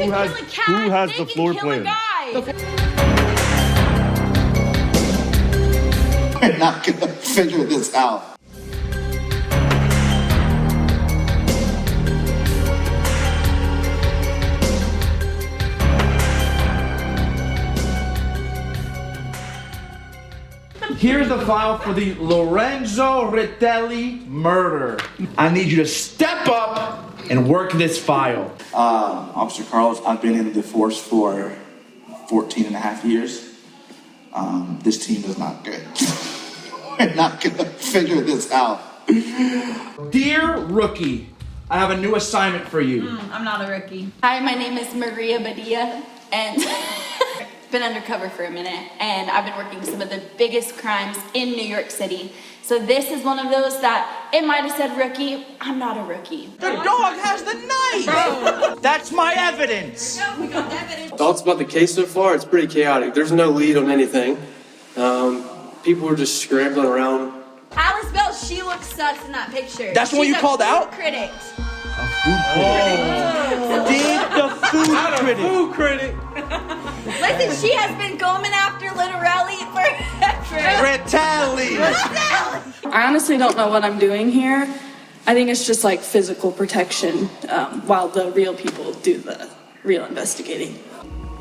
Who has the floor plan? We're not gonna figure this out. Here's the file for the Lorenzo Ritelli murder. I need you to step up and work this file. Officer Carlos, I've been in the force for 14 and a half years. This team is not good. We're not gonna figure this out. Dear rookie, I have a new assignment for you. I'm not a rookie. Hi, my name is Maria Badia, and been undercover for a minute, and I've been working some of the biggest crimes in New York City. So this is one of those that it might have said rookie. I'm not a rookie. The dog has the knife! Bro. That's my evidence! We got evidence. Thoughts about the case so far? It's pretty chaotic. There's no lead on anything. People are just scrambling around. Alice Bell, she looks sus in that picture. That's the one you called out? Critic. Food critic. Listen, she has been going after Literelli forever. Ritelli. I honestly don't know what I'm doing here. I think it's just like physical protection while the real people do the real investigating.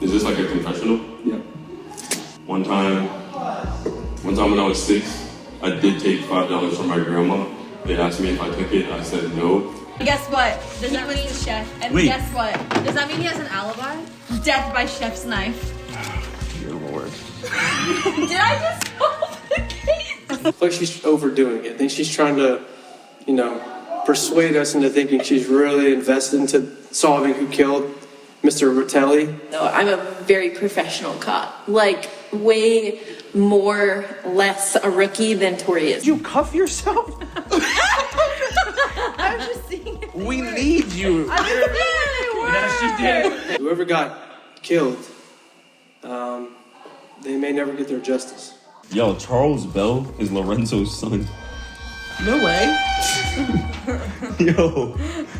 Is this like a confessional? Yeah. One time when I was 6, I did take $5 from my grandma. They asked me if I took it. I said no. Guess what? Does that mean he's chef? And guess what? Does that mean he has an alibi? Death by chef's knife. Dear Lord. Did I just solve the case? I feel like she's overdoing it. I think she's trying to, persuade us into thinking she's really invested into solving who killed Mr. Ritelli. No, I'm a very professional cop. Like, way more less a rookie than Tori is. Did you cuff yourself? I was just seeing it. We need you. I was seeing it. Yes, you did. Whoever got killed, they may never get their justice. Yo, Charles Bell is Lorenzo's son. No way. Yo.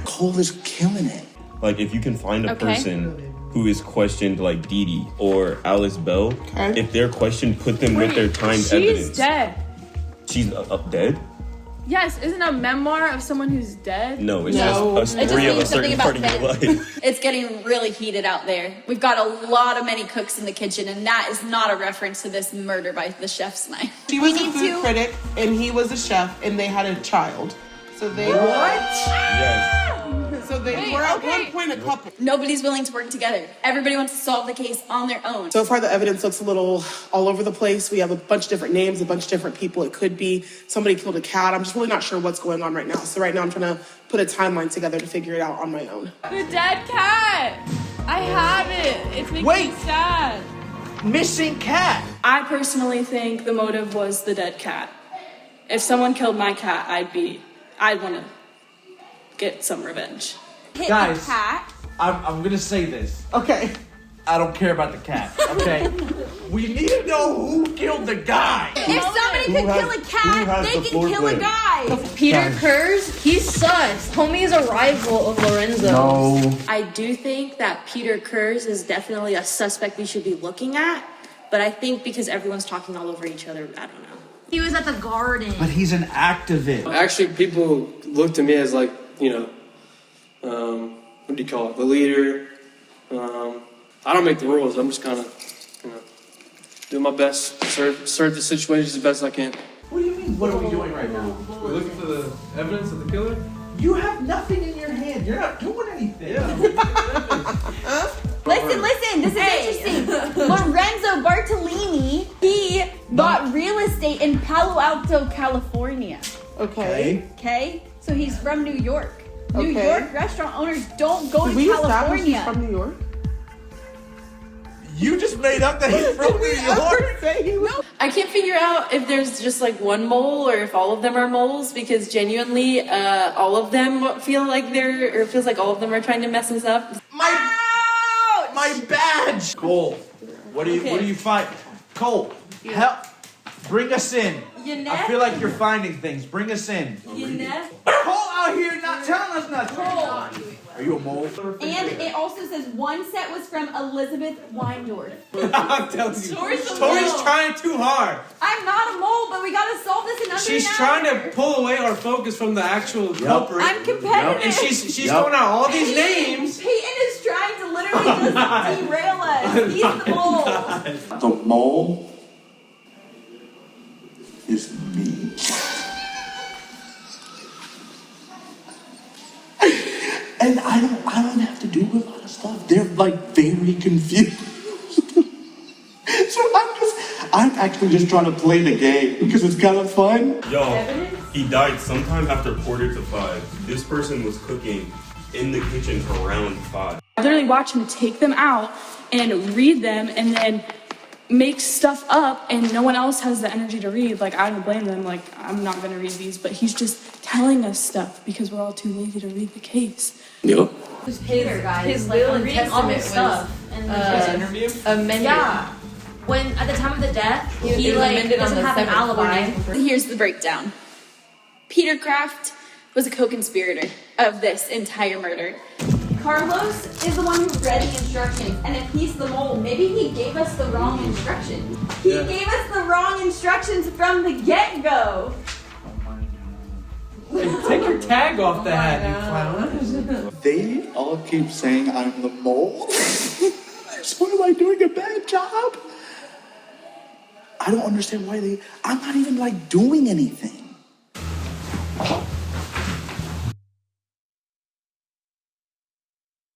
Cole is killing it. Like, if you can find a person who is questioned like Dee Dee or Alice Bell, if they're questioned, put them with their timed evidence. She's dead. She's dead? Yes, isn't a memoir of someone who's dead? No, it's just a story of a certain part of your life. It's getting really heated out there. We've got a lot of many cooks in the kitchen, and that is not a reference to this murder by the chef's knife. She was a food critic, and he was a chef, and they had a child. So they Yes. So they were at one point a couple. Nobody's willing to work together. Everybody wants to solve the case on their own. So far, the evidence looks a little all over the place. We have a bunch of different names, a bunch of different people. It could be somebody killed a cat. I'm just really not sure what's going on right now. So right now, I'm trying to put a timeline together to figure it out on my own. The dead cat. I have it. It's making me sad. Missing cat. I personally think the motive was the dead cat. If someone killed my cat, I'd want to get some revenge. Hit Guys, the cat. I'm gonna say this. Okay. I don't care about the cat, okay? We need to know who killed the guy. If somebody could kill a cat, they can kill a guy. Peter Kurz, he's sus. Homie is a rival of Lorenzo. No. I do think that Peter Kurz is definitely a suspect we should be looking at, but I think because everyone's talking all over each other, I don't know. He was at the garden. But he's an activist. Actually, people look to me as like, what do you call it? The leader. I don't make the rules. I'm just kind of doing my best to serve the situations as best I can. What do you mean? What are we doing right now? We're looking for the evidence of the killer? You have nothing in your hand. You're not doing anything. Listen, this is interesting. Lorenzo Bartolini, he bought real estate in Palo Alto, California. Okay? So he's from New York. New York restaurant owners don't go to California. He's from New York? You just made up that he's from New York. I can't figure out if there's just like one mole or if all of them are moles, because genuinely all of them feels like all of them are trying to mess us up. My badge. Cole, what do you find? Cole, help. Bring us in. I feel like you're finding things. Bring us in. Cole out here not telling us nothing. Are you a mole? And it also says one set was from Elizabeth Weindorf. I'm telling you. Tori's trying too hard. I'm not a mole, but we gotta solve this in under She's an hour. trying to pull away our focus from the actual culprit. I'm competitive. And she's throwing out all these names. Peyton is trying to literally just derail us. He's the mole. The mole is me. And I don't have to do a lot of stuff. They're like very confused. So I'm actually just trying to play the game because it's kind of fun. Yo, he died sometime after 4:45. This person was cooking in the kitchen around 5. I literally watch him take them out and read them and then make stuff up, and no one else has the energy to read. Like, I don't blame them. Like, I'm not going to read these, but he's just telling us stuff because we're all too lazy to read the case. Yep. His will and testament stuff in the interview? amended. Yeah. When at the time of the death, he like doesn't have an alibi. Here's the breakdown. Peter Kraft was a co-conspirator of this entire murder. Carlos is the one who read the instructions, and if he's the mole, maybe he gave us the wrong instructions. He gave us the wrong instructions from the get-go. Take your tag off the hat, you clown. They all keep saying I'm the mole. So am I doing a bad job? I don't understand why I'm not even like doing anything.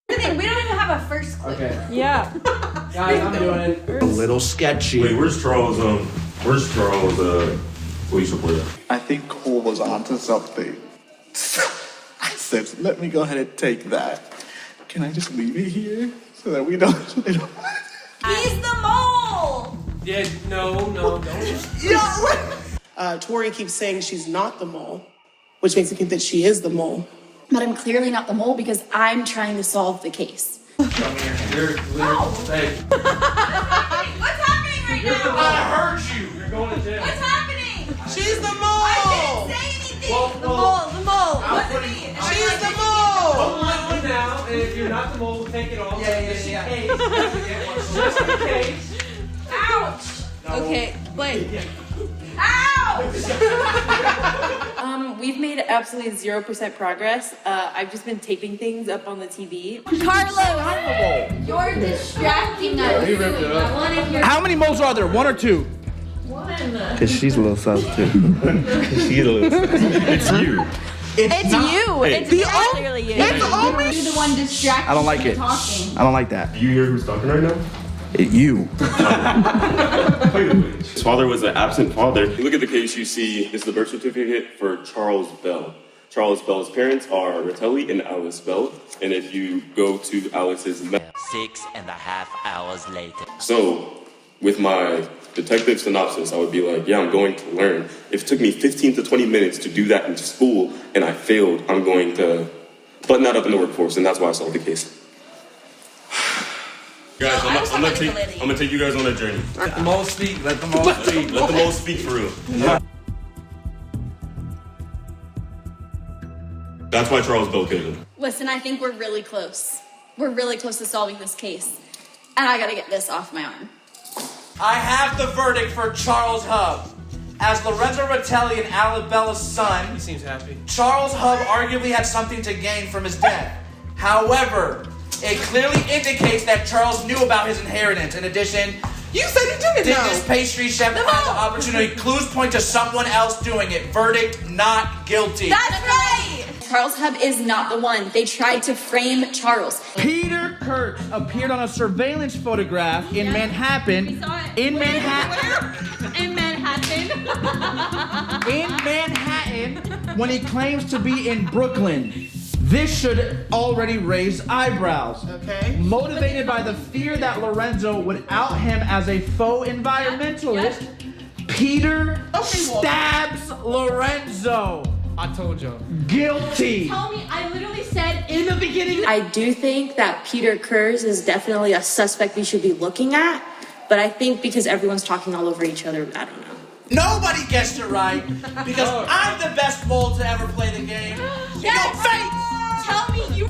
We don't even have a first clue. Okay. Yeah. Guys, I'm doing it. A little sketchy. Wait, where's Charles police reporter? I think Cole was onto something. I said, let me go ahead and take that. Can I just leave it here so that we don't... He's the mole! Yeah, no, don't. Tori keeps saying she's not the mole, which makes me think that she is the mole. But I'm clearly not the mole because I'm trying to solve the case. Come here. You're hey. What's happening right now? I heard you. You're going to jail. What's happening? She's the mole! I didn't say anything! Well, the mole! What's it mean? She's the mole! Hold one now, and if you're not the mole, take it off. Yeah. Just in case. Ouch! No. Okay, wait. Ouch! We've made absolutely 0% progress. I've just been taping things up on the TV. Carlos! You're distracting us. He ripped it up. I want to hear How many moles are there? 1 or 2? one. Because she's a little sus too. She's a little sus. It's you. It's you. It's clearly you. It's always You're the one distracting. I don't like it. Talking. I don't like that. Do you hear who's talking right now? You. His father was an absent father. You look at the case, you see this is the birth certificate for Charles Bell. Charles Bell's parents are Ratelli and Alice Bell. And if you go to Alice's 6.5 hours later. So, with my detective synopsis, I would be like, yeah, I'm going to learn. If it took me 15 to 20 minutes to do that in school and I failed, I'm going to button that up in the workforce, and that's why I solved the case. Guys, I'm gonna take you guys on a journey. Let them all speak. Let them all speak. Let them all speak for real. Yeah. That's why Charles Bell killed him. Listen, I think we're really close. We're really close to solving this case. And I gotta get this off my arm. I have the verdict for Charles Hub. As Lorenzo Ratelli and Alabella's son, He seems happy. Charles Hub arguably had something to gain from his death. However, it clearly indicates that Charles knew about his inheritance. In addition, You said you didn't did know. this pastry chef have the opportunity? Clues point to someone else doing it. Verdict, not guilty. That's right! Charles Hub is not the one. They tried to frame Charles. Peter Kurtz appeared on a surveillance photograph in Manhattan. We saw it. In Where? Manhattan. In Manhattan. In Manhattan when he claims to be in Brooklyn. This should already raise eyebrows. Okay. Motivated by the fear that Lorenzo would out him as a faux environmentalist, Peter stabs Lorenzo. I told you. Guilty. Tell me, I literally said in the beginning. I do think that Peter Kurz is definitely a suspect we should be looking at, but I think because everyone's talking all over each other, I don't know. Nobody guessed it right because I'm the best mole to ever play the game. In your face! Tell me you.